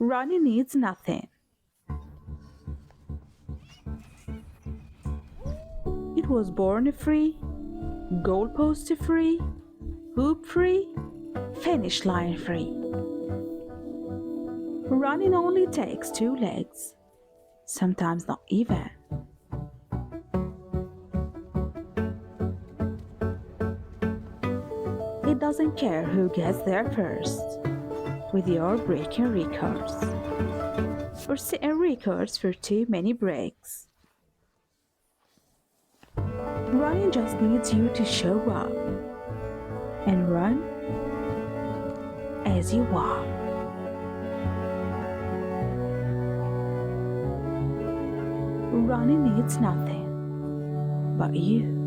Running needs nothing. It was born free, goalpost free, hoop free, finish line free. Running only takes 2 legs, sometimes not even. It doesn't care who gets there first, with your breaking records, or setting records for too many breaks. Running just needs you to show up and run as you walk. Running needs nothing but you.